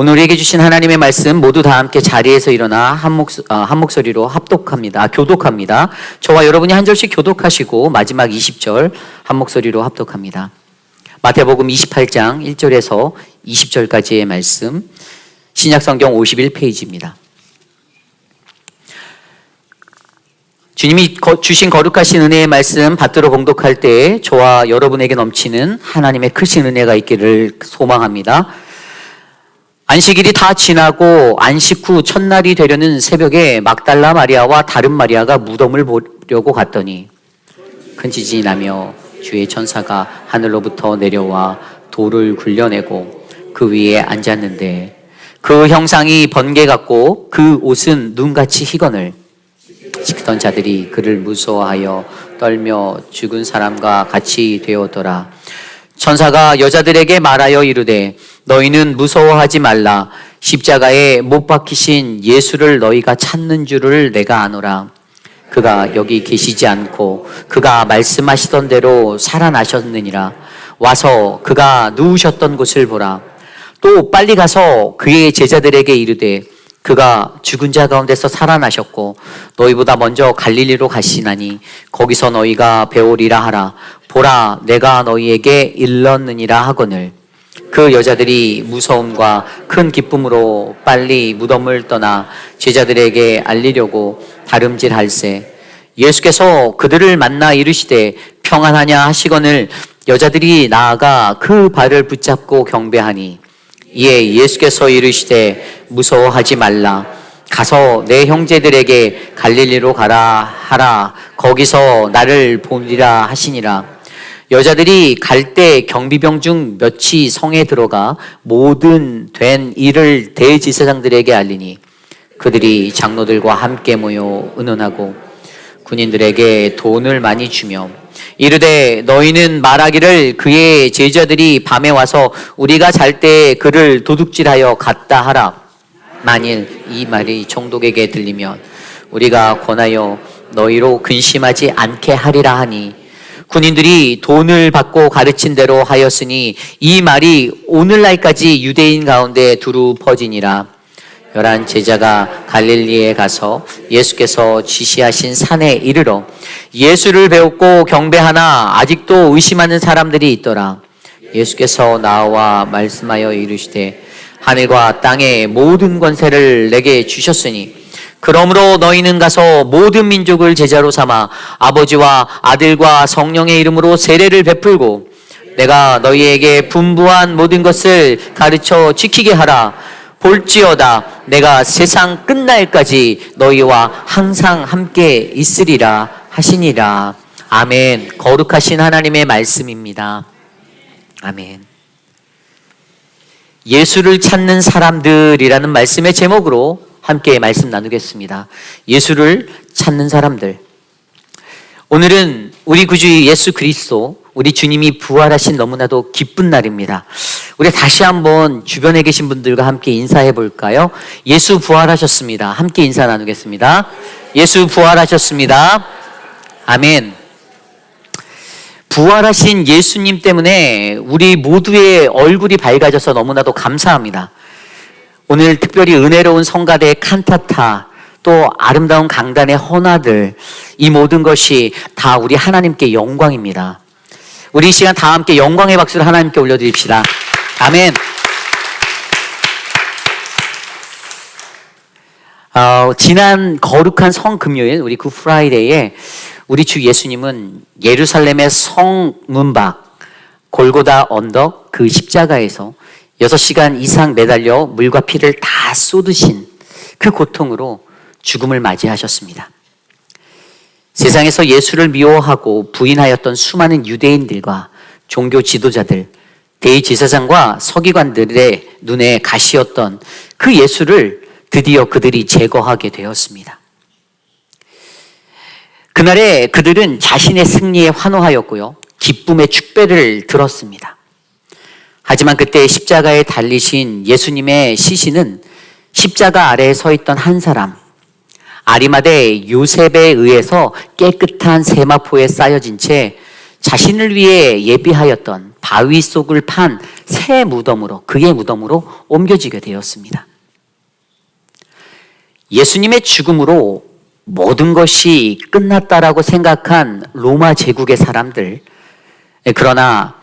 오늘 우리에게 주신 하나님의 말씀 모두 다 함께 자리에서 일어나 한 목소리로 교독합니다. 저와 여러분이 한 절씩 교독하시고 마지막 20절 한 목소리로 합독합니다. 마태복음 28장 1절에서 20절까지의 말씀, 신약성경 51페이지입니다. 주님이 주신 거룩하신 은혜의 말씀 받들어 봉독할 때 저와 여러분에게 넘치는 하나님의 크신 은혜가 있기를 소망합니다. 안식일이 다 지나고 안식 후 첫날이 되려는 새벽에 막달라 마리아와 다른 마리아가 무덤을 보려고 갔더니 큰 지진이 나며 주의 천사가 하늘로부터 내려와 돌을 굴려내고 그 위에 앉았는데 그 형상이 번개 같고 그 옷은 눈같이 희거늘. 지키던 자들이 그를 무서워하여 떨며 죽은 사람과 같이 되었더라. 천사가 여자들에게 말하여 이르되 너희는 무서워하지 말라. 십자가에 못 박히신 예수를 너희가 찾는 줄을 내가 아노라. 그가 여기 계시지 않고 그가 말씀하시던 대로 살아나셨느니라. 와서 그가 누우셨던 곳을 보라. 또 빨리 가서 그의 제자들에게 이르되 그가 죽은 자 가운데서 살아나셨고 너희보다 먼저 갈릴리로 가시나니 거기서 너희가 배우리라 하라. 보라, 내가 너희에게 일렀느니라 하거늘. 그 여자들이 무서움과 큰 기쁨으로 빨리 무덤을 떠나 제자들에게 알리려고 다름질할세. 예수께서 그들을 만나 이르시되 평안하냐 하시거늘 여자들이 나아가 그 발을 붙잡고 경배하니 이에 예수께서 이르시되 무서워하지 말라. 가서 내 형제들에게 갈릴리로 가라 하라. 거기서 나를 보리라 하시니라. 여자들이 갈 때 경비병 중 몇이 성에 들어가 모든 된 일을 대제사장들에게 알리니 그들이 장로들과 함께 모여 의논하고 군인들에게 돈을 많이 주며 이르되 너희는 말하기를 그의 제자들이 밤에 와서 우리가 잘 때 그를 도둑질하여 갔다 하라. 만일 이 말이 총독에게 들리면 우리가 권하여 너희로 근심하지 않게 하리라 하니 군인들이 돈을 받고 가르친 대로 하였으니 이 말이 오늘날까지 유대인 가운데 두루 퍼지니라. 11 제자가 갈릴리에 가서 예수께서 지시하신 산에 이르러 예수를 배웠고 경배하나 아직도 의심하는 사람들이 있더라. 예수께서 나와 말씀하여 이르시되 하늘과 땅의 모든 권세를 내게 주셨으니 그러므로 너희는 가서 모든 민족을 제자로 삼아 아버지와 아들과 성령의 이름으로 세례를 베풀고 내가 너희에게 분부한 모든 것을 가르쳐 지키게 하라. 볼지어다 내가 세상 끝날까지 너희와 항상 함께 있으리라 하시니라. 아멘. 거룩하신 하나님의 말씀입니다. 아멘. 예수를 찾는 사람들이라는 말씀의 제목으로 함께 말씀 나누겠습니다. 예수를 찾는 사람들. 오늘은 우리 구주 예수 그리스도, 우리 주님이 부활하신 너무나도 기쁜 날입니다. 우리 다시 한번 주변에 계신 분들과 함께 인사해 볼까요? 예수 부활하셨습니다. 함께 인사 나누겠습니다. 예수 부활하셨습니다. 아멘. 부활하신 예수님 때문에 우리 모두의 얼굴이 밝아져서 너무나도 감사합니다. 오늘 특별히 은혜로운 성가대의 칸타타, 또 아름다운 강단의 헌화들, 이 모든 것이 다 우리 하나님께 영광입니다. 우리 이 시간 다 함께 영광의 박수를 하나님께 올려드립시다. 아멘. 지난 거룩한 성금요일, 우리 굿 프라이데이에 우리 주 예수님은 예루살렘의 성문 밖 골고다 언덕 그 십자가에서 6시간 이상 매달려 물과 피를 다 쏟으신 그 고통으로 죽음을 맞이하셨습니다. 세상에서 예수를 미워하고 부인하였던 수많은 유대인들과 종교 지도자들, 대제사장과 서기관들의 눈에 가시였던 그 예수를 드디어 그들이 제거하게 되었습니다. 그날에 그들은 자신의 승리에 환호하였고요, 기쁨의 축배를 들었습니다. 하지만 그때 십자가에 달리신 예수님의 시신은 십자가 아래에 서 있던 한 사람, 아리마대 요셉에 의해서 깨끗한 세마포에 쌓여진 채 자신을 위해 예비하였던 바위 속을 판 새 무덤으로, 그의 무덤으로 옮겨지게 되었습니다. 예수님의 죽음으로 모든 것이 끝났다라고 생각한 로마 제국의 사람들, 그러나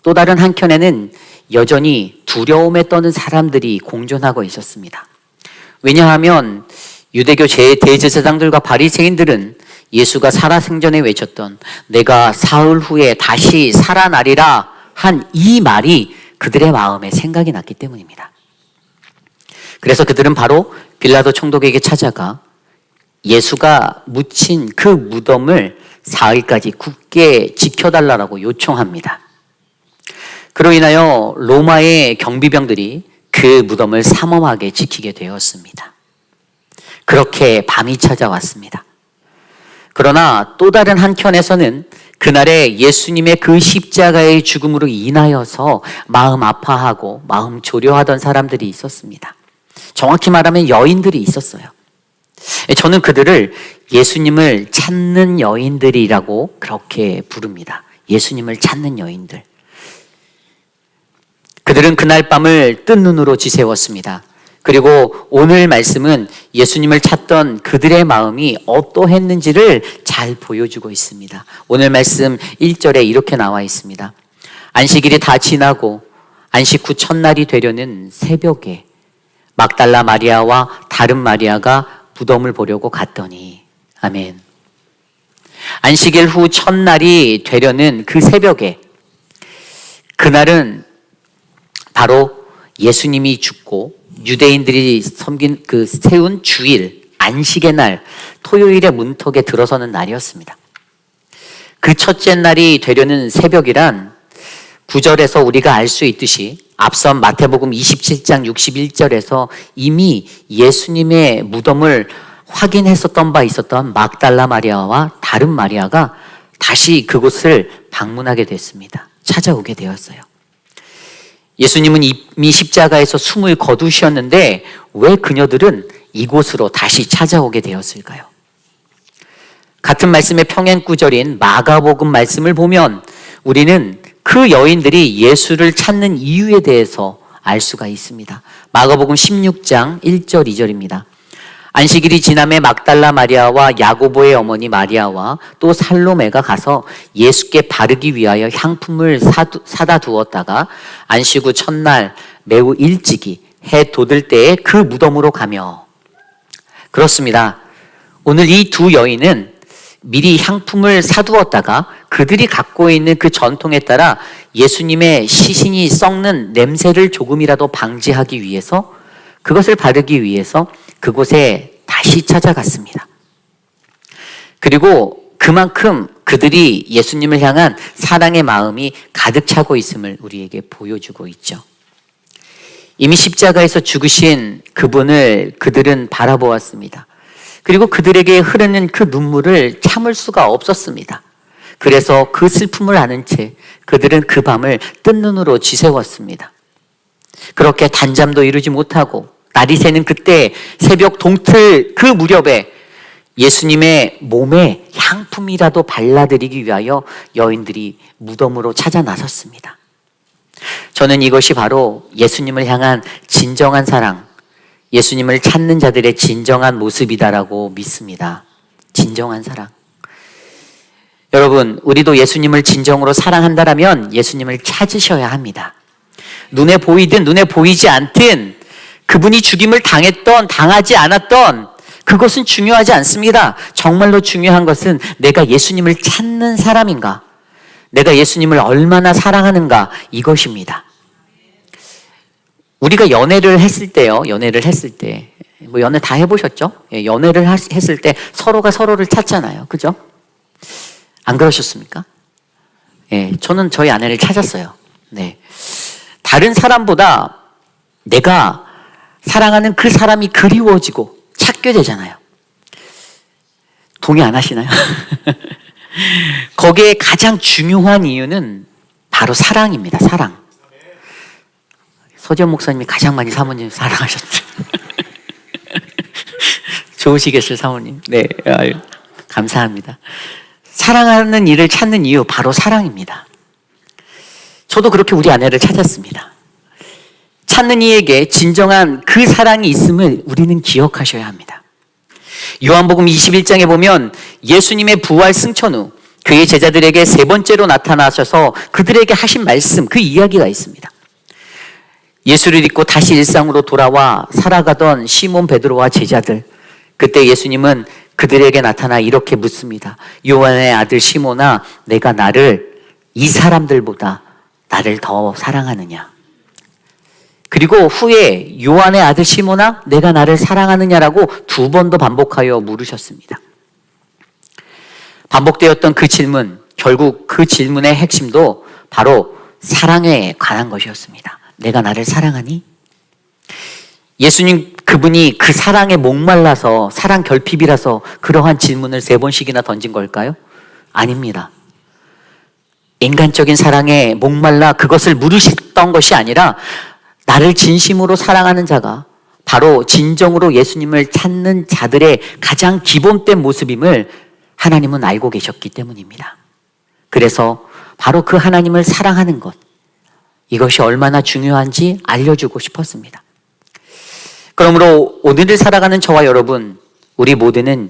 또 다른 한켠에는 여전히 두려움에 떠는 사람들이 공존하고 있었습니다. 왜냐하면 유대교 대제사장들과 바리새인들은 예수가 살아생전에 외쳤던 내가 사흘 후에 다시 살아나리라 한 이 말이 그들의 마음에 생각이 났기 때문입니다. 그래서 그들은 바로 빌라도 총독에게 찾아가 예수가 묻힌 그 무덤을 사흘까지 굳게 지켜달라고 요청합니다. 그로 인하여 로마의 경비병들이 그 무덤을 삼엄하게 지키게 되었습니다. 그렇게 밤이 찾아왔습니다. 그러나 또 다른 한켠에서는 그날의 예수님의 그 십자가의 죽음으로 인하여서 마음 아파하고 마음 조려하던 사람들이 있었습니다. 정확히 말하면 여인들이 있었어요. 저는 그들을 예수님을 찾는 여인들이라고 그렇게 부릅니다. 예수님을 찾는 여인들. 그들은 그날 밤을 뜬 눈으로 지새웠습니다. 그리고 오늘 말씀은 예수님을 찾던 그들의 마음이 어떠했는지를 잘 보여주고 있습니다. 오늘 말씀 1절에 이렇게 나와 있습니다. 안식일이 다 지나고 안식 후 첫날이 되려는 새벽에 막달라 마리아와 다른 마리아가 무덤을 보려고 갔더니, 아멘. 안식일 후 첫날이 되려는 그 새벽에, 그날은 바로 예수님이 죽고 유대인들이 세운 주일, 안식의 날, 토요일의 문턱에 들어서는 날이었습니다. 그 첫째 날이 되려는 새벽이란 9절에서 우리가 알 수 있듯이 앞선 마태복음 27장 61절에서 이미 예수님의 무덤을 확인했었던 바 있었던 막달라 마리아와 다른 마리아가 다시 그곳을 방문하게 됐습니다. 찾아오게 되었어요. 예수님은 이미 십자가에서 숨을 거두셨는데 왜 그녀들은 이곳으로 다시 찾아오게 되었을까요? 같은 말씀의 평행구절인 마가복음 말씀을 보면 우리는 그 여인들이 예수를 찾는 이유에 대해서 알 수가 있습니다. 마가복음 16장 1절 2절입니다. 안식일이 지남에 막달라 마리아와 야고보의 어머니 마리아와 또 살로메가 가서 예수께 바르기 위하여 향품을 사다 두었다가 안식 후 첫날 매우 일찍이 해 돋을 때에 그 무덤으로 가며. 그렇습니다. 오늘 이 두 여인은 미리 향품을 사두었다가 그들이 갖고 있는 그 전통에 따라 예수님의 시신이 썩는 냄새를 조금이라도 방지하기 위해서, 그것을 바르기 위해서 그곳에 다시 찾아갔습니다. 그리고 그만큼 그들이 예수님을 향한 사랑의 마음이 가득 차고 있음을 우리에게 보여주고 있죠. 이미 십자가에서 죽으신 그분을 그들은 바라보았습니다. 그리고 그들에게 흐르는 그 눈물을 참을 수가 없었습니다. 그래서 그 슬픔을 아는 채 그들은 그 밤을 뜬 눈으로 지새웠습니다. 그렇게 단잠도 이루지 못하고 날이 새는 그때 새벽 동틀 그 무렵에 예수님의 몸에 향품이라도 발라드리기 위하여 여인들이 무덤으로 찾아 나섰습니다. 저는 이것이 바로 예수님을 향한 진정한 사랑, 예수님을 찾는 자들의 진정한 모습이다라고 믿습니다. 진정한 사랑. 여러분, 우리도 예수님을 진정으로 사랑한다라면 예수님을 찾으셔야 합니다. 눈에 보이든 눈에 보이지 않든 그분이 죽임을 당했던 당하지 않았던 그것은 중요하지 않습니다. 정말로 중요한 것은 내가 예수님을 찾는 사람인가, 내가 예수님을 얼마나 사랑하는가, 이것입니다. 우리가 연애를 했을 때, 뭐 연애 다 해보셨죠? 연애를 했을 때 서로가 서로를 찾잖아요. 그죠? 안 그러셨습니까? 저는 저희 아내를 찾았어요. 네. 다른 사람보다 내가 사랑하는 그 사람이 그리워지고 찾게 되잖아요. 동의 안 하시나요? 거기에 가장 중요한 이유는 바로 사랑입니다. 사랑. 서지현 목사님이 가장 많이 사모님 사랑하셨죠. 좋으시겠어요, 사모님. 네, 아유, 감사합니다. 사랑하는 일을 찾는 이유 바로 사랑입니다. 저도 그렇게 우리 아내를 찾았습니다. 찾는 이에게 진정한 그 사랑이 있음을 우리는 기억하셔야 합니다. 요한복음 21장에 보면 예수님의 부활 승천 후 그의 제자들에게 세 번째로 나타나셔서 그들에게 하신 말씀, 그 이야기가 있습니다. 예수를 믿고 다시 일상으로 돌아와 살아가던 시몬 베드로와 제자들, 그때 예수님은 그들에게 나타나 이렇게 묻습니다. 요한의 아들 시몬아, 내가 나를 이 사람들보다 나를 더 사랑하느냐? 그리고 후에 요한의 아들 시몬아, 내가 나를 사랑하느냐라고 두 번 더 반복하여 물으셨습니다. 반복되었던 그 질문, 결국 그 질문의 핵심도 바로 사랑에 관한 것이었습니다. 내가 나를 사랑하니? 예수님 그분이 그 사랑에 목말라서, 사랑 결핍이라서 그러한 질문을 세 번씩이나 던진 걸까요? 아닙니다. 인간적인 사랑에 목말라 그것을 물으셨던 것이 아니라 나를 진심으로 사랑하는 자가 바로 진정으로 예수님을 찾는 자들의 가장 기본된 모습임을 하나님은 알고 계셨기 때문입니다. 그래서 바로 그 하나님을 사랑하는 것, 이것이 얼마나 중요한지 알려주고 싶었습니다. 그러므로 오늘을 살아가는 저와 여러분, 우리 모두는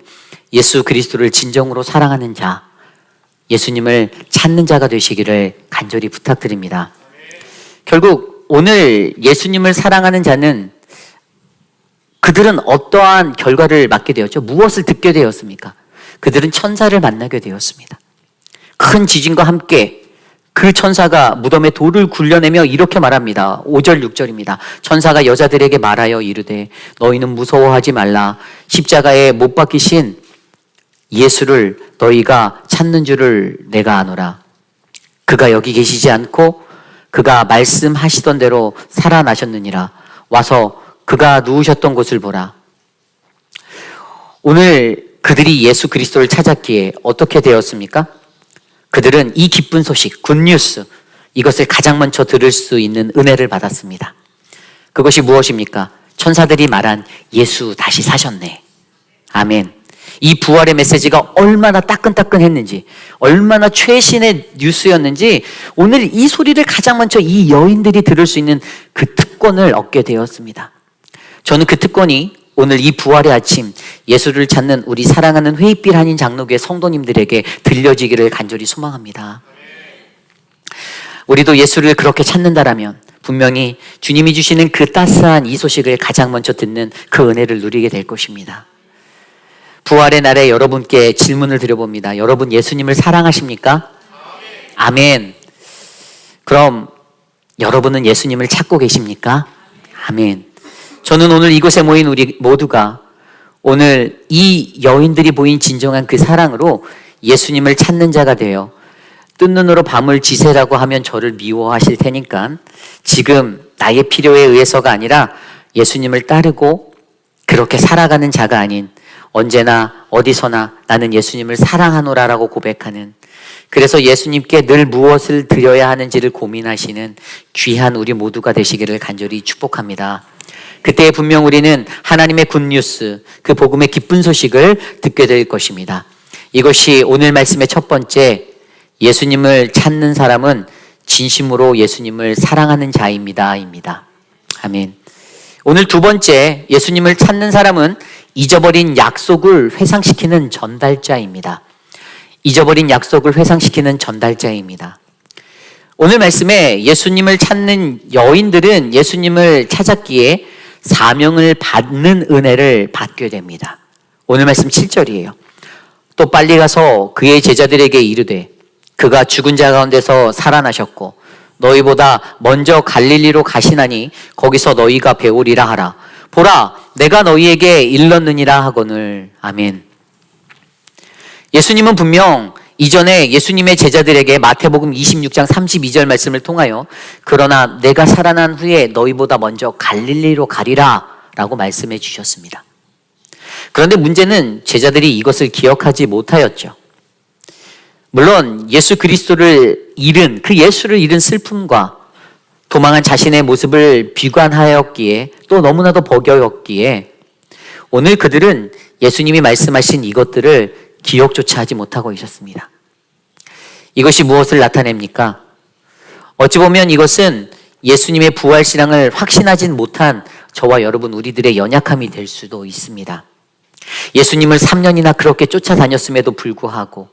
예수 그리스도를 진정으로 사랑하는 자, 예수님을 찾는 자가 되시기를 간절히 부탁드립니다. 결국 오늘 예수님을 사랑하는 자는 그들은 어떠한 결과를 맞게 되었죠? 무엇을 듣게 되었습니까? 그들은 천사를 만나게 되었습니다. 큰 지진과 함께 그 천사가 무덤에 돌을 굴려내며 이렇게 말합니다. 5절 6절입니다. 천사가 여자들에게 말하여 이르되 너희는 무서워하지 말라. 십자가에 못 박히신 예수를 너희가 찾는 줄을 내가 아노라. 그가 여기 계시지 않고 그가 말씀하시던 대로 살아나셨느니라. 와서 그가 누우셨던 곳을 보라. 오늘 그들이 예수 그리스도를 찾았기에 어떻게 되었습니까? 그들은 이 기쁜 소식, 굿뉴스, 이것을 가장 먼저 들을 수 있는 은혜를 받았습니다. 그것이 무엇입니까? 천사들이 말한 예수 다시 사셨네. 아멘. 이 부활의 메시지가 얼마나 따끈따끈했는지, 얼마나 최신의 뉴스였는지 오늘 이 소리를 가장 먼저 이 여인들이 들을 수 있는 그 특권을 얻게 되었습니다. 저는 그 특권이 오늘 이 부활의 아침 예수를 찾는 우리 사랑하는 회의빛 한인 장로교회 성도님들에게 들려지기를 간절히 소망합니다. 우리도 예수를 그렇게 찾는다라면 분명히 주님이 주시는 그 따스한 이 소식을 가장 먼저 듣는 그 은혜를 누리게 될 것입니다. 부활의 날에 여러분께 질문을 드려봅니다. 여러분 예수님을 사랑하십니까? 아멘. 그럼 여러분은 예수님을 찾고 계십니까? 아멘. 저는 오늘 이곳에 모인 우리 모두가 오늘 이 여인들이 보인 진정한 그 사랑으로 예수님을 찾는 자가 되어 뜬 눈으로 밤을 지새라고 하면 저를 미워하실 테니까 지금 나의 필요에 의해서가 아니라 예수님을 따르고 그렇게 살아가는 자가 아닌 언제나 어디서나 나는 예수님을 사랑하노라라고 고백하는, 그래서 예수님께 늘 무엇을 드려야 하는지를 고민하시는 귀한 우리 모두가 되시기를 간절히 축복합니다. 그때 분명 우리는 하나님의 굿뉴스, 그 복음의 기쁜 소식을 듣게 될 것입니다. 이것이 오늘 말씀의 첫 번째, 예수님을 찾는 사람은 진심으로 예수님을 사랑하는 자입니다. 입니다. 아멘. 오늘 두 번째, 예수님을 찾는 사람은 잊어버린 약속을 회상시키는 전달자입니다. 잊어버린 약속을 회상시키는 전달자입니다. 오늘 말씀에 예수님을 찾는 여인들은 예수님을 찾았기에 사명을 받는 은혜를 받게 됩니다. 오늘 말씀 7절이에요. 또 빨리 가서 그의 제자들에게 이르되 그가 죽은 자 가운데서 살아나셨고 너희보다 먼저 갈릴리로 가시나니 거기서 너희가 배우리라 하라. 보라, 내가 너희에게 일렀느니라 하거늘. 아멘. 예수님은 분명 이전에 예수님의 제자들에게 마태복음 26장 32절 말씀을 통하여 그러나 내가 살아난 후에 너희보다 먼저 갈릴리로 가리라 라고 말씀해 주셨습니다. 그런데 문제는 제자들이 이것을 기억하지 못하였죠. 물론 예수 그리스도를 잃은, 그 예수를 잃은 슬픔과 도망한 자신의 모습을 비관하였기에 또 너무나도 버거웠기에 오늘 그들은 예수님이 말씀하신 이것들을 기억조차 하지 못하고 있었습니다. 이것이 무엇을 나타냅니까? 어찌 보면 이것은 예수님의 부활신앙을 확신하진 못한 저와 여러분 우리들의 연약함이 될 수도 있습니다. 예수님을 3년이나 그렇게 쫓아다녔음에도 불구하고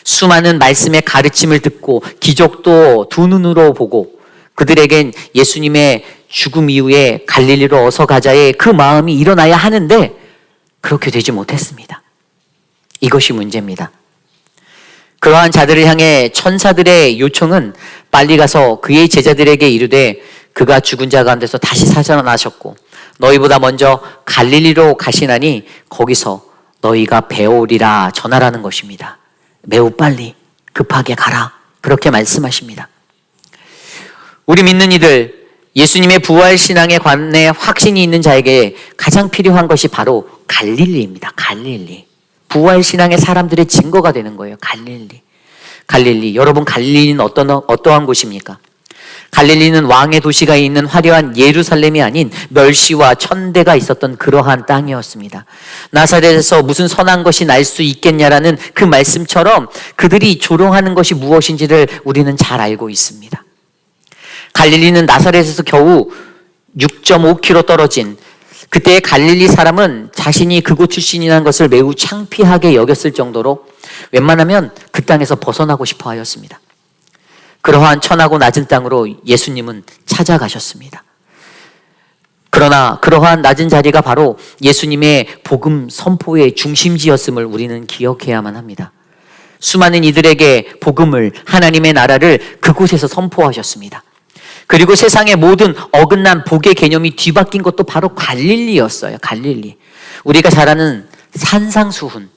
수많은 말씀의 가르침을 듣고 기적도 두 눈으로 보고 그들에겐 예수님의 죽음 이후에 갈릴리로 어서 가자의 그 마음이 일어나야 하는데 그렇게 되지 못했습니다. 이것이 문제입니다. 그러한 자들을 향해 천사들의 요청은 빨리 가서 그의 제자들에게 이르되 그가 죽은 자 가운데서 다시 살아나셨고 너희보다 먼저 갈릴리로 가시나니 거기서 너희가 배우리라 전하라는 것입니다. 매우 빨리 급하게 가라 그렇게 말씀하십니다. 우리 믿는 이들 예수님의 부활신앙에 관해 확신이 있는 자에게 가장 필요한 것이 바로 갈릴리입니다. 갈릴리. 부활신앙의 사람들의 증거가 되는 거예요. 갈릴리. 갈릴리. 여러분 갈릴리는 어떠한 곳입니까? 갈릴리는 왕의 도시가 있는 화려한 예루살렘이 아닌 멸시와 천대가 있었던 그러한 땅이었습니다. 나사렛에서 무슨 선한 것이 날 수 있겠냐라는 그 말씀처럼 그들이 조롱하는 것이 무엇인지를 우리는 잘 알고 있습니다. 갈릴리는 나사렛에서 겨우 6.5km 떨어진 그때의 갈릴리 사람은 자신이 그곳 출신이라는 것을 매우 창피하게 여겼을 정도로 웬만하면 그 땅에서 벗어나고 싶어 하였습니다. 그러한 천하고 낮은 땅으로 예수님은 찾아가셨습니다. 그러나 그러한 낮은 자리가 바로 예수님의 복음 선포의 중심지였음을 우리는 기억해야만 합니다. 수많은 이들에게 복음을, 하나님의 나라를 그곳에서 선포하셨습니다. 그리고 세상의 모든 어긋난 복의 개념이 뒤바뀐 것도 바로 갈릴리였어요. 갈릴리. 우리가 잘 아는 산상수훈,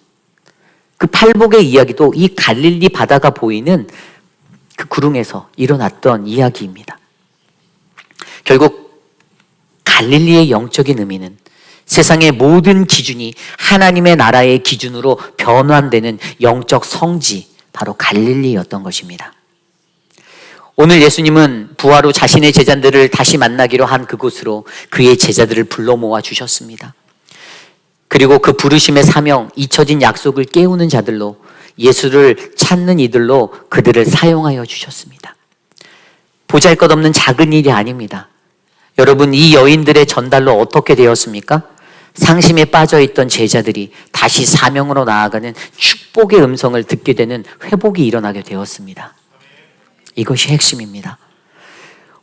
그 팔복의 이야기도 이 갈릴리 바다가 보이는 그 구릉에서 일어났던 이야기입니다. 결국 갈릴리의 영적인 의미는 세상의 모든 기준이 하나님의 나라의 기준으로 변환되는 영적 성지, 바로 갈릴리였던 것입니다. 오늘 예수님은 부활 후 자신의 제자들을 다시 만나기로 한 그곳으로 그의 제자들을 불러 모아 주셨습니다. 그리고 그 부르심의 사명, 잊혀진 약속을 깨우는 자들로, 예수를 찾는 이들로 그들을 사용하여 주셨습니다. 보잘것없는 작은 일이 아닙니다. 여러분, 이 여인들의 전달로 어떻게 되었습니까? 상심에 빠져있던 제자들이 다시 사명으로 나아가는 축복의 음성을 듣게 되는 회복이 일어나게 되었습니다. 이것이 핵심입니다.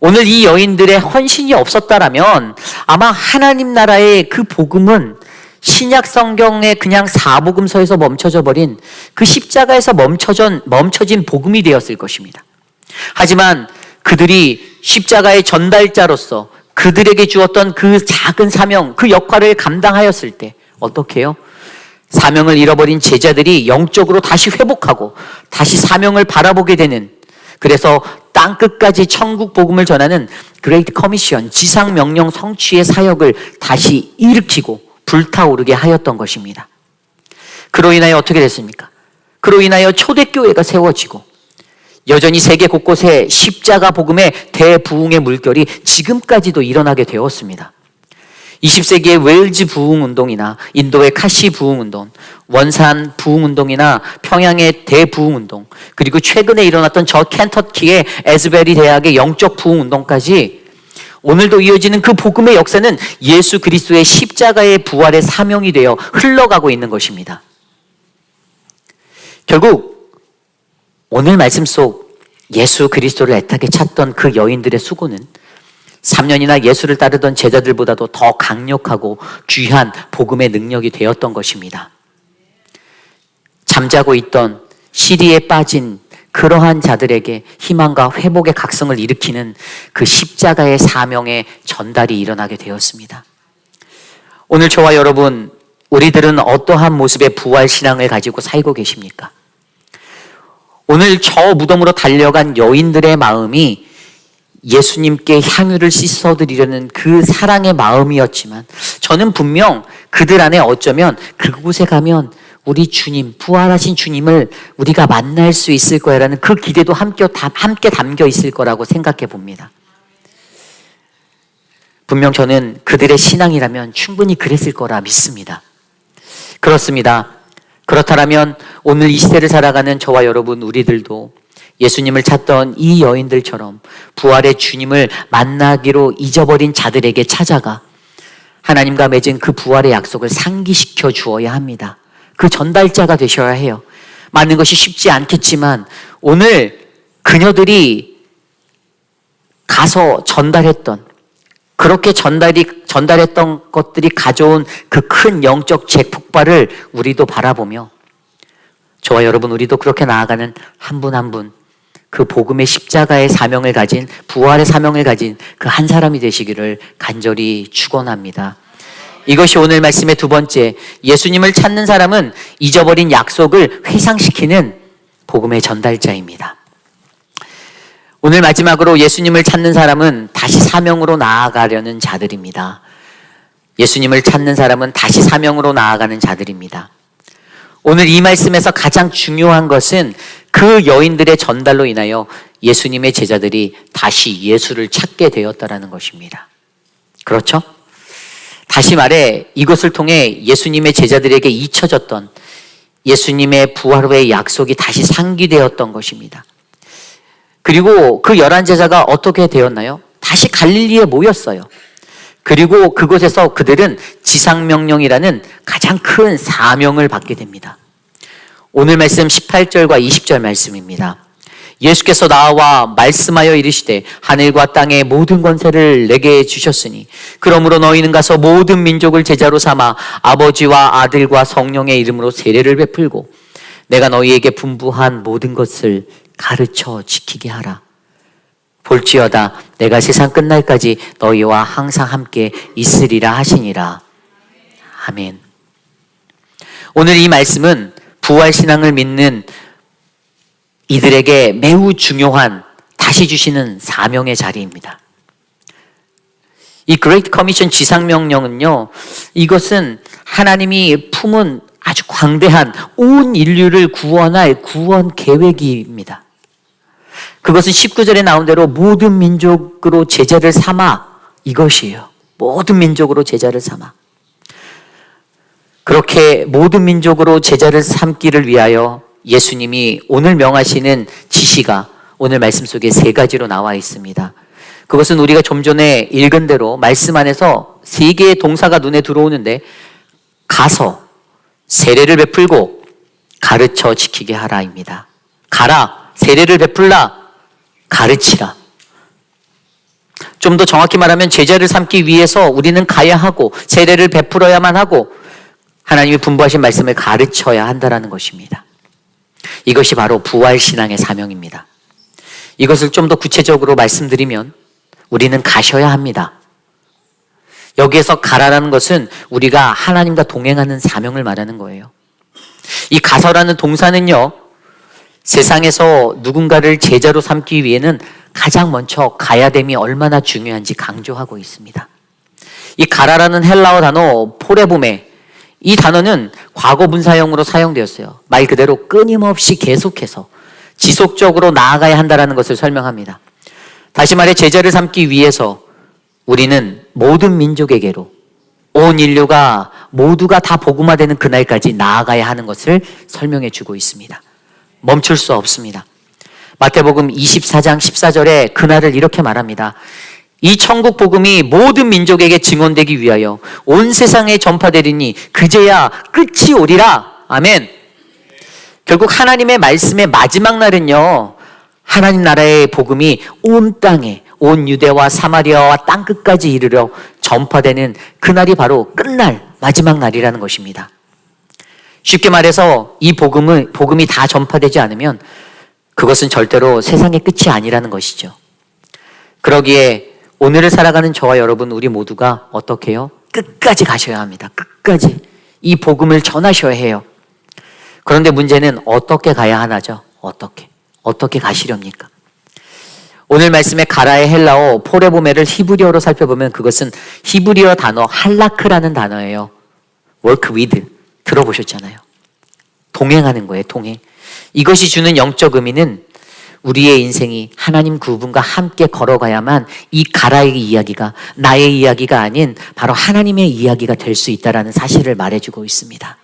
오늘 이 여인들의 헌신이 없었다라면 아마 하나님 나라의 그 복음은 신약 성경의 그냥 사복음서에서 멈춰져 버린 그 십자가에서 멈춰진 복음이 되었을 것입니다. 하지만 그들이 십자가의 전달자로서 그들에게 주었던 그 작은 사명, 그 역할을 감당하였을 때 어떻게 해요? 사명을 잃어버린 제자들이 영적으로 다시 회복하고 다시 사명을 바라보게 되는, 그래서 땅끝까지 천국 복음을 전하는 그레이트 커미션, 지상 명령 성취의 사역을 다시 일으키고 불타오르게 하였던 것입니다. 그로 인하여 어떻게 됐습니까? 그로 인하여 초대교회가 세워지고 여전히 세계 곳곳에 십자가 복음의 대부흥의 물결이 지금까지도 일어나게 되었습니다. 20세기의 웨일즈 부흥운동이나 인도의 카시 부흥운동, 원산 부흥운동이나 평양의 대부흥운동, 그리고 최근에 일어났던 저 켄터키의 에즈베리 대학의 영적 부흥운동까지 오늘도 이어지는 그 복음의 역사는 예수 그리스도의 십자가의 부활의 사명이 되어 흘러가고 있는 것입니다. 결국 오늘 말씀 속 예수 그리스도를 애타게 찾던 그 여인들의 수고는 3년이나 예수를 따르던 제자들보다도 더 강력하고 귀한 복음의 능력이 되었던 것입니다. 잠자고 있던 시리에 빠진 그러한 자들에게 희망과 회복의 각성을 일으키는 그 십자가의 사명의 전달이 일어나게 되었습니다. 오늘 저와 여러분, 우리들은 어떠한 모습의 부활 신앙을 가지고 살고 계십니까? 오늘 저 무덤으로 달려간 여인들의 마음이 예수님께 향유를 씻어드리려는 그 사랑의 마음이었지만 저는 분명 그들 안에 어쩌면 그곳에 가면 우리 주님, 부활하신 주님을 우리가 만날 수 있을 거라는 그 기대도 함께 담겨 있을 거라고 생각해 봅니다. 분명 저는 그들의 신앙이라면 충분히 그랬을 거라 믿습니다. 그렇습니다. 그렇다면 오늘 이 시대를 살아가는 저와 여러분 우리들도 예수님을 찾던 이 여인들처럼 부활의 주님을 만나기로 잊어버린 자들에게 찾아가 하나님과 맺은 그 부활의 약속을 상기시켜 주어야 합니다. 그 전달자가 되셔야 해요. 많은 것이 쉽지 않겠지만 오늘 그녀들이 가서 전달했던, 그렇게 전달했던 것들이 가져온 그 큰 영적 재폭발을 우리도 바라보며 저와 여러분, 우리도 그렇게 나아가는 한 분 한 분, 그 복음의 십자가의 사명을 가진, 부활의 사명을 가진 그 한 사람이 되시기를 간절히 축원합니다. 이것이 오늘 말씀의 두 번째, 예수님을 찾는 사람은 잊어버린 약속을 회상시키는 복음의 전달자입니다. 오늘 마지막으로 예수님을 찾는 사람은 다시 사명으로 나아가려는 자들입니다. 예수님을 찾는 사람은 다시 사명으로 나아가는 자들입니다. 오늘 이 말씀에서 가장 중요한 것은 그 여인들의 전달로 인하여 예수님의 제자들이 다시 예수를 찾게 되었다라는 것입니다. 그렇죠? 다시 말해 이것을 통해 예수님의 제자들에게 잊혀졌던 예수님의 부활 후의 약속이 다시 상기되었던 것입니다. 그리고 그 11제자가 어떻게 되었나요? 다시 갈릴리에 모였어요. 그리고 그곳에서 그들은 지상명령이라는 가장 큰 사명을 받게 됩니다. 오늘 말씀 18절과 20절 말씀입니다. 예수께서 나와 말씀하여 이르시되 하늘과 땅의 모든 권세를 내게 주셨으니 그러므로 너희는 가서 모든 민족을 제자로 삼아 아버지와 아들과 성령의 이름으로 세례를 베풀고 내가 너희에게 분부한 모든 것을 가르쳐 지키게 하라. 볼지어다 내가 세상 끝날까지 너희와 항상 함께 있으리라 하시니라. 아멘. 오늘 이 말씀은 부활신앙을 믿는 이들에게 매우 중요한 다시 주시는 사명의 자리입니다. 이 Great Commission 지상명령은요, 이것은 하나님이 품은 아주 광대한 온 인류를 구원할 구원 계획입니다. 그것은 19절에 나온 대로 모든 민족으로 제자를 삼아, 이것이에요. 모든 민족으로 제자를 삼아. 그렇게 모든 민족으로 제자를 삼기를 위하여 예수님이 오늘 명하시는 지시가 오늘 말씀 속에 세 가지로 나와 있습니다. 그것은 우리가 좀 전에 읽은 대로 말씀 안에서 세 개의 동사가 눈에 들어오는데, 가서 세례를 베풀고 가르쳐 지키게 하라입니다. 가라, 세례를 베풀라, 가르치라. 좀 더 정확히 말하면 제자를 삼기 위해서 우리는 가야 하고 세례를 베풀어야만 하고 하나님이 분부하신 말씀을 가르쳐야 한다는 것입니다. 이것이 바로 부활신앙의 사명입니다. 이것을 좀 더 구체적으로 말씀드리면 우리는 가셔야 합니다. 여기에서 가라라는 것은 우리가 하나님과 동행하는 사명을 말하는 거예요. 이 가서라는 동사는요, 세상에서 누군가를 제자로 삼기 위해는 가장 먼저 가야 됨이 얼마나 중요한지 강조하고 있습니다. 이 가라라는 헬라어 단어 포레보메, 이 단어는 과거 분사형으로 사용되었어요. 말 그대로 끊임없이 계속해서 지속적으로 나아가야 한다는 것을 설명합니다. 다시 말해 제자를 삼기 위해서 우리는 모든 민족에게로 온 인류가 모두가 다 복음화되는 그날까지 나아가야 하는 것을 설명해 주고 있습니다. 멈출 수 없습니다. 마태복음 24장 14절에 그날을 이렇게 말합니다. 이 천국 복음이 모든 민족에게 증언되기 위하여 온 세상에 전파되리니 그제야 끝이 오리라. 아멘. 결국 하나님의 말씀의 마지막 날은요, 하나님 나라의 복음이 온 땅에, 온 유대와 사마리아와 땅끝까지 이르러 전파되는 그날이 바로 끝날 마지막 날이라는 것입니다. 쉽게 말해서 이 복음이 다 전파되지 않으면 그것은 절대로 세상의 끝이 아니라는 것이죠. 그러기에 오늘을 살아가는 저와 여러분, 우리 모두가 어떻게 해요? 끝까지 가셔야 합니다. 끝까지 이 복음을 전하셔야 해요. 그런데 문제는 어떻게 가야 하나죠? 어떻게 가시렵니까? 오늘 말씀의 가라의 헬라어 포레보메를 히브리어로 살펴보면 그것은 히브리어 단어 할라크라는 단어예요. work with, 들어보셨잖아요. 동행하는 거예요, 동행. 이것이 주는 영적 의미는 우리의 인생이 하나님 그분과 함께 걸어가야만 이 가라의 이야기가 나의 이야기가 아닌 바로 하나님의 이야기가 될 수 있다는 사실을 말해주고 있습니다.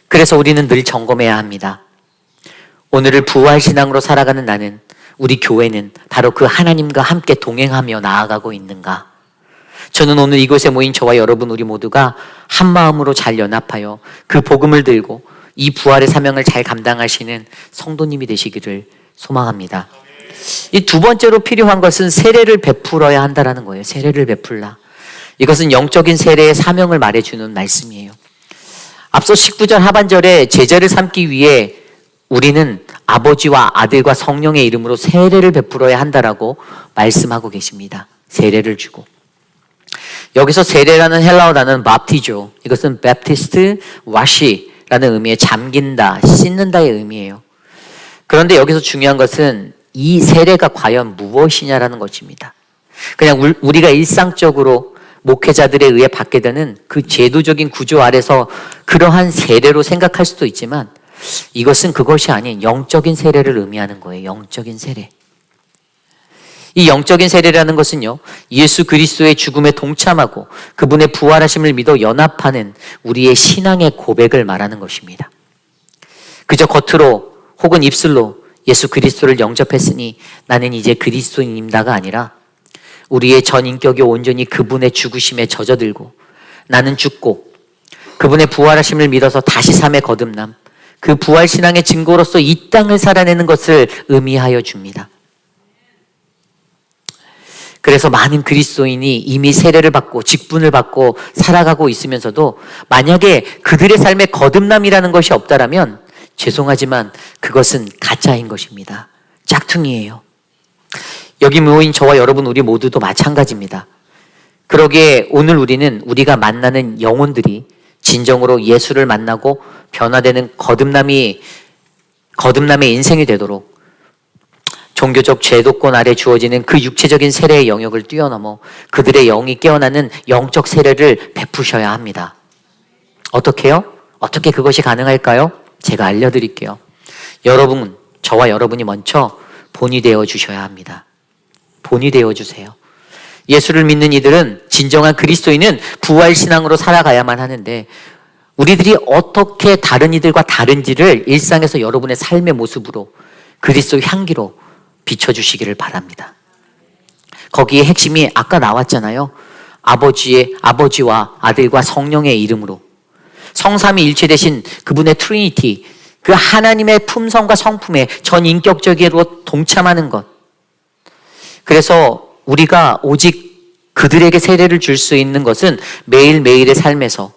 그래서 우리는 늘 점검해야 합니다. 오늘을 부활신앙으로 살아가는 나는, 우리 교회는 바로 그 하나님과 함께 동행하며 나아가고 있는가? 저는 오늘 이곳에 모인 저와 여러분 우리 모두가 한 마음으로 잘 연합하여 그 복음을 들고 이 부활의 사명을 잘 감당하시는 성도님이 되시기를 소망합니다. 이 두 번째로 필요한 것은 세례를 베풀어야 한다는 거예요. 세례를 베풀라. 이것은 영적인 세례의 사명을 말해주는 말씀이에요. 앞서 19절 하반절에 제자를 삼기 위해 우리는 아버지와 아들과 성령의 이름으로 세례를 베풀어야 한다라고 말씀하고 계십니다. 세례를 주고. 여기서 세례라는 헬라어 단어는 바프티조. 이것은 베프티스트 와시라는 의미의 잠긴다, 씻는다의 의미예요. 그런데 여기서 중요한 것은 이 세례가 과연 무엇이냐라는 것입니다. 그냥 우리가 일상적으로 목회자들에 의해 받게 되는 그 제도적인 구조 아래서 그러한 세례로 생각할 수도 있지만 이것은 그것이 아닌 영적인 세례를 의미하는 거예요. 영적인 세례. 이 영적인 세례라는 것은요, 예수 그리스도의 죽음에 동참하고 그분의 부활하심을 믿어 연합하는 우리의 신앙의 고백을 말하는 것입니다. 그저 겉으로 혹은 입술로 예수 그리스도를 영접했으니 나는 이제 그리스도인입니다가 아니라 우리의 전 인격이 온전히 그분의 죽으심에 젖어들고 나는 죽고 그분의 부활하심을 믿어서 다시 삶에 거듭남, 그 부활신앙의 증거로서 이 땅을 살아내는 것을 의미하여 줍니다. 그래서 많은 그리스도인이 이미 세례를 받고 직분을 받고 살아가고 있으면서도 만약에 그들의 삶에 거듭남이라는 것이 없다라면 죄송하지만 그것은 가짜인 것입니다. 짝퉁이에요. 여기 모인 저와 여러분 우리 모두도 마찬가지입니다. 그러기에 오늘 우리는 우리가 만나는 영혼들이 진정으로 예수를 만나고 변화되는 거듭남의 인생이 되도록 종교적 제도권 아래 주어지는 그 육체적인 세례의 영역을 뛰어넘어 그들의 영이 깨어나는 영적 세례를 베푸셔야 합니다. 어떻게요? 어떻게 그것이 가능할까요? 제가 알려드릴게요. 여러분, 저와 여러분이 먼저 본이 되어 주셔야 합니다. 본이 되어 주세요. 예수를 믿는 이들은, 진정한 그리스도인은 부활신앙으로 살아가야만 하는데 우리들이 어떻게 다른 이들과 다른지를 일상에서 여러분의 삶의 모습으로 그리스도 향기로 비춰주시기를 바랍니다. 거기에 핵심이 아까 나왔잖아요. 아버지와 아들과 성령의 이름으로 성삼위 일체되신 그분의 트리니티, 그 하나님의 품성과 성품에 전인격적으로 동참하는 것. 그래서 우리가 오직 그들에게 세례를 줄 수 있는 것은 매일매일의 삶에서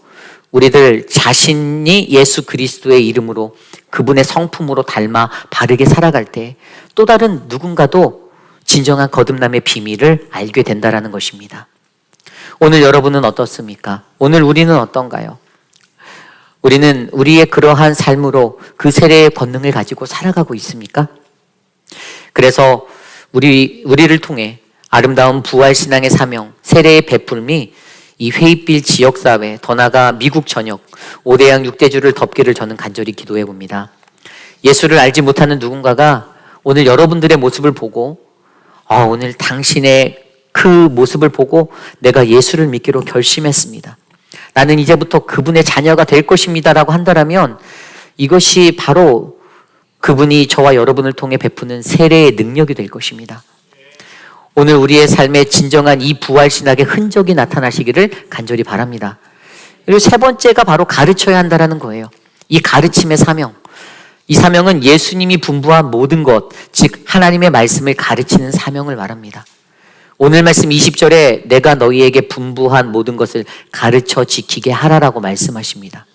우리들 자신이 예수 그리스도의 이름으로 그분의 성품으로 닮아 바르게 살아갈 때 또 다른 누군가도 진정한 거듭남의 비밀을 알게 된다는 것입니다. 오늘 여러분은 어떻습니까? 오늘 우리는 어떤가요? 우리는 우리의 그러한 삶으로 그 세례의 권능을 가지고 살아가고 있습니까? 그래서 우리를 통해 아름다운 부활신앙의 사명, 세례의 베풀미, 이 회의빌 지역사회, 더 나아가 미국 전역 5대양 6대주를 덮기를 저는 간절히 기도해 봅니다. 예수를 알지 못하는 누군가가 오늘 여러분들의 모습을 보고 오늘 당신의 그 모습을 보고 내가 예수를 믿기로 결심했습니다. 나는 이제부터 그분의 자녀가 될 것입니다 라고 한다면 이것이 바로 그분이 저와 여러분을 통해 베푸는 세례의 능력이 될 것입니다. 오늘 우리의 삶에 진정한 이 부활신학의 흔적이 나타나시기를 간절히 바랍니다. 그리고 세 번째가 바로 가르쳐야 한다는 거예요. 이 가르침의 사명. 이 사명은 예수님이 분부한 모든 것, 즉 하나님의 말씀을 가르치는 사명을 말합니다. 오늘 말씀 20절에 내가 너희에게 분부한 모든 것을 가르쳐 지키게 하라라고 말씀하십니다.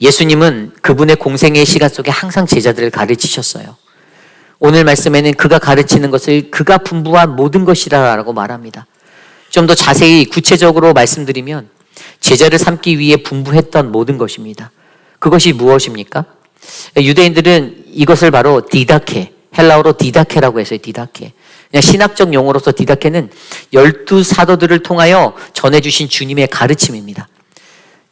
예수님은 그분의 공생의 시간 속에 항상 제자들을 가르치셨어요. 오늘 말씀에는 그가 가르치는 것을 그가 분부한 모든 것이라고 말합니다. 좀 더 자세히 구체적으로 말씀드리면 제자를 삼기 위해 분부했던 모든 것입니다. 그것이 무엇입니까? 유대인들은 이것을 바로 디다케, 헬라어로 디다케라고 했어요. 디다케. 그냥 신학적 용어로서 디다케는 12사도들을 통하여 전해주신 주님의 가르침입니다.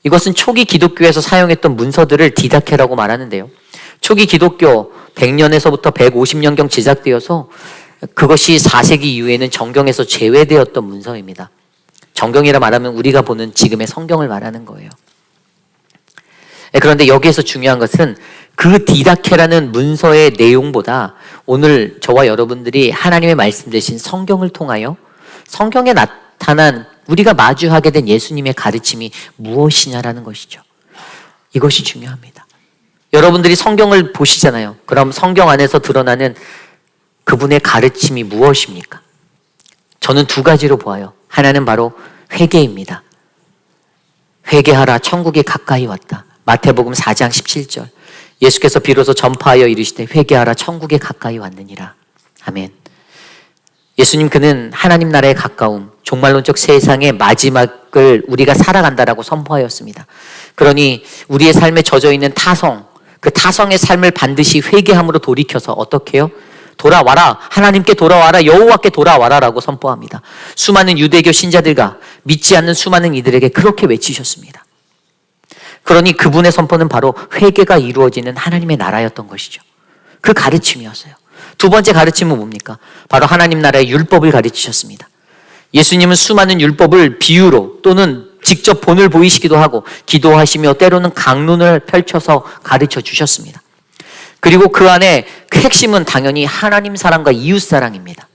이것은 초기 기독교에서 사용했던 문서들을 디다케라고 말하는데요. 초기 기독교 100년에서부터 150년경 제작되어서 그것이 4세기 이후에는 정경에서 제외되었던 문서입니다. 정경이라 말하면 우리가 보는 지금의 성경을 말하는 거예요. 그런데 여기에서 중요한 것은 그 디다케라는 문서의 내용보다 오늘 저와 여러분들이 하나님의 말씀 대신 성경을 통하여 성경에 나타난 우리가 마주하게 된 예수님의 가르침이 무엇이냐라는 것이죠. 이것이 중요합니다. 여러분들이 성경을 보시잖아요. 그럼 성경 안에서 드러나는 그분의 가르침이 무엇입니까? 저는 두 가지로 보아요. 하나는 바로 회개입니다. 회개하라, 천국이 가까이 왔다. 마태복음 4장 17절. 예수께서 비로소 전파하여 이르시되 회개하라, 천국이 가까이 왔느니라. 아멘. 예수님 그는 하나님 나라에 가까움, 종말론적 세상의 마지막을 우리가 살아간다라고 선포하였습니다. 그러니 우리의 삶에 젖어 있는 타성, 그 타성의 삶을 반드시 회개함으로 돌이켜서 어떻게 해요? 돌아와라, 하나님께 돌아와라, 여호와께 돌아와라라고 선포합니다. 수많은 유대교 신자들과 믿지 않는 수많은 이들에게 그렇게 외치셨습니다. 그러니 그분의 선포는 바로 회개가 이루어지는 하나님의 나라였던 것이죠. 그 가르침이었어요. 두 번째 가르침은 뭡니까? 바로 하나님 나라의 율법을 가르치셨습니다. 예수님은 수많은 율법을 비유로 또는 직접 본을 보이시기도 하고 기도하시며 때로는 강론을 펼쳐서 가르쳐 주셨습니다. 그리고 그 안에 그 핵심은 당연히 하나님 사랑과 이웃 사랑입니다.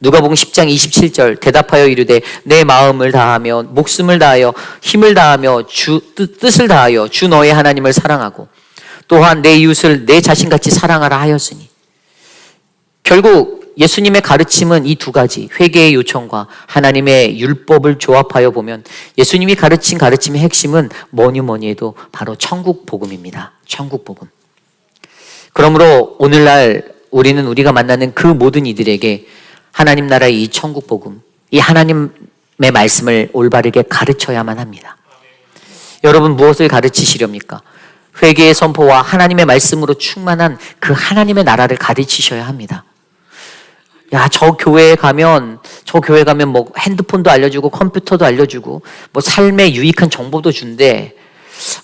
누가복음 10장 27절 대답하여 이르되 내 마음을 다하며 목숨을 다하여 힘을 다하며 뜻을 다하여 주 너의 하나님을 사랑하고 또한 내 이웃을 내 자신같이 사랑하라 하였으니, 결국 예수님의 가르침은 이 두 가지, 회개의 요청과 하나님의 율법을 조합하여 보면 예수님이 가르친 가르침의 핵심은 뭐니 해도 바로 천국 복음입니다. 천국 복음. 그러므로 오늘날 우리는 우리가 만나는 그 모든 이들에게 하나님 나라의 이 천국 복음, 이 하나님의 말씀을 올바르게 가르쳐야만 합니다. 여러분 무엇을 가르치시렵니까? 회개의 선포와 하나님의 말씀으로 충만한 그 하나님의 나라를 가르치셔야 합니다. 야, 저 교회에 가면 뭐 핸드폰도 알려주고 컴퓨터도 알려주고 뭐 삶의 유익한 정보도 준대.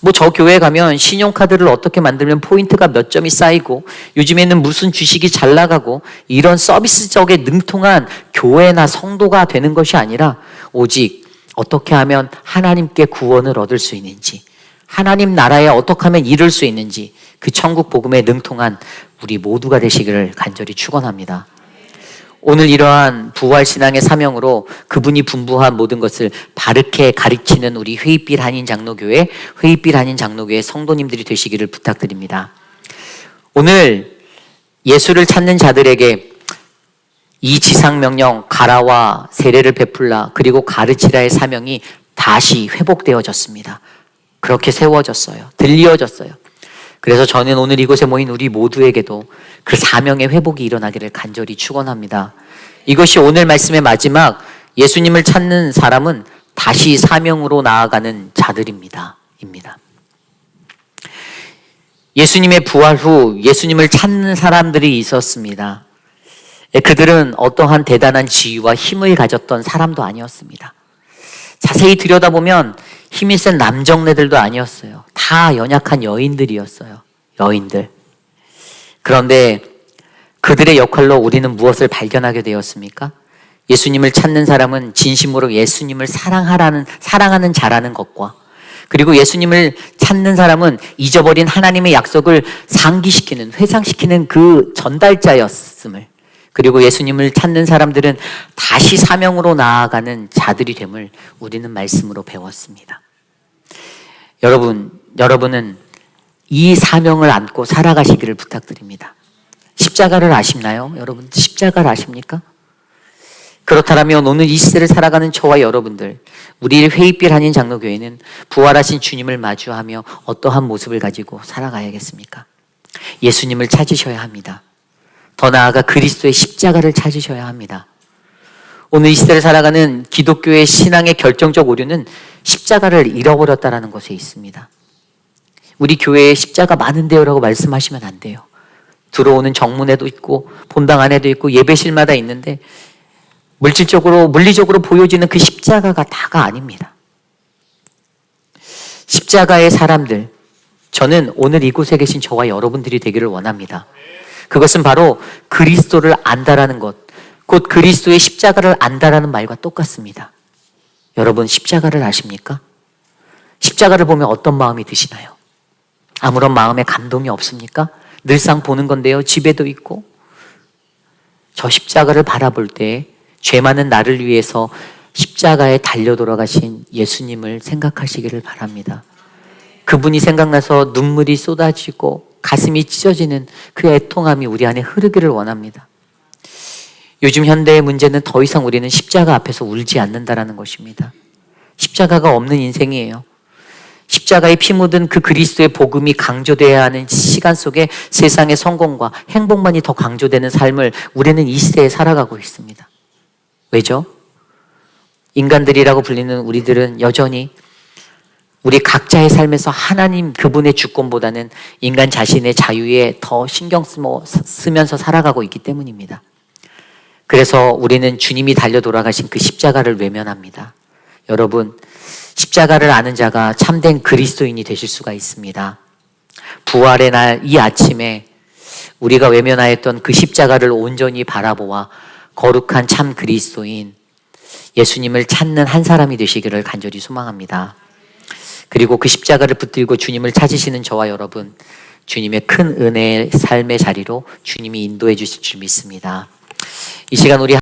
뭐 저 교회에 가면 신용카드를 어떻게 만들면 포인트가 몇 점이 쌓이고 요즘에는 무슨 주식이 잘 나가고, 이런 서비스적에 능통한 교회나 성도가 되는 것이 아니라 오직 어떻게 하면 하나님께 구원을 얻을 수 있는지, 하나님 나라에 어떻게 하면 이룰 수 있는지, 그 천국 복음에 능통한 우리 모두가 되시기를 간절히 축원합니다. 오늘 이러한 부활신앙의 사명으로 그분이 분부한 모든 것을 바르게 가르치는 우리 회의빌 한인 장로교회 성도님들이 되시기를 부탁드립니다. 오늘 예수를 찾는 자들에게 이 지상명령 가라와 세례를 베풀라 그리고 가르치라의 사명이 다시 회복되어졌습니다. 그렇게 세워졌어요. 들려졌어요. 그래서 저는 오늘 이곳에 모인 우리 모두에게도 그 사명의 회복이 일어나기를 간절히 축원합니다. 이것이 오늘 말씀의 마지막, 예수님을 찾는 사람은 다시 사명으로 나아가는 자들입니다. 예수님의 부활 후 예수님을 찾는 사람들이 있었습니다. 그들은 어떠한 대단한 지위와 힘을 가졌던 사람도 아니었습니다. 자세히 들여다보면 힘이 센 남정네들도 아니었어요. 다 연약한 여인들이었어요. 여인들. 그런데 그들의 역할로 우리는 무엇을 발견하게 되었습니까? 예수님을 찾는 사람은 진심으로 예수님을 사랑하는 자라는 것과, 그리고 예수님을 찾는 사람은 잊어버린 하나님의 약속을 상기시키는, 회상시키는 그 전달자였음을, 그리고 예수님을 찾는 사람들은 다시 사명으로 나아가는 자들이 됨을 우리는 말씀으로 배웠습니다. 여러분은 이 사명을 안고 살아가시기를 부탁드립니다. 십자가를 아시나요? 여러분 십자가를 아십니까? 그렇다면 오늘 이 시대를 살아가는 저와 여러분들, 우리 회의빌 한인 장로교회는 부활하신 주님을 마주하며 어떠한 모습을 가지고 살아가야겠습니까? 예수님을 찾으셔야 합니다. 더 나아가 그리스도의 십자가를 찾으셔야 합니다. 오늘 이 시대를 살아가는 기독교의 신앙의 결정적 오류는 십자가를 잃어버렸다는 것에 있습니다. 우리 교회에 십자가 많은데요 라고 말씀하시면 안 돼요. 들어오는 정문에도 있고 본당 안에도 있고 예배실마다 있는데 물리적으로 보여지는 그 십자가가 다가 아닙니다. 십자가의 사람들, 저는 오늘 이곳에 계신 저와 여러분들이 되기를 원합니다. 그것은 바로 그리스도를 안다라는 것, 곧 그리스도의 십자가를 안다라는 말과 똑같습니다. 여러분 십자가를 아십니까? 십자가를 보면 어떤 마음이 드시나요? 아무런 마음에 감동이 없습니까? 늘상 보는 건데요. 집에도 있고. 저 십자가를 바라볼 때 죄 많은 나를 위해서 십자가에 달려 돌아가신 예수님을 생각하시기를 바랍니다. 그분이 생각나서 눈물이 쏟아지고 가슴이 찢어지는 그 애통함이 우리 안에 흐르기를 원합니다. 요즘 현대의 문제는 더 이상 우리는 십자가 앞에서 울지 않는다라는 것입니다. 십자가가 없는 인생이에요. 십자가에 피 묻은 그 그리스도의 복음이 강조되어야 하는 시간 속에 세상의 성공과 행복만이 더 강조되는 삶을 우리는 이 시대에 살아가고 있습니다. 왜죠? 인간들이라고 불리는 우리들은 여전히 우리 각자의 삶에서 하나님 그분의 주권보다는 인간 자신의 자유에 더 신경 쓰면서 살아가고 있기 때문입니다. 그래서 우리는 주님이 달려 돌아가신 그 십자가를 외면합니다. 여러분, 십자가를 아는 자가 참된 그리스도인이 되실 수가 있습니다. 부활의 날 이 아침에 우리가 외면하였던 그 십자가를 온전히 바라보아 거룩한 참 그리스도인 예수님을 찾는 한 사람이 되시기를 간절히 소망합니다. 그리고 그 십자가를 붙들고 주님을 찾으시는 저와 여러분, 주님의 큰 은혜의 삶의 자리로 주님이 인도해 주실 줄 믿습니다. 이 시간 우리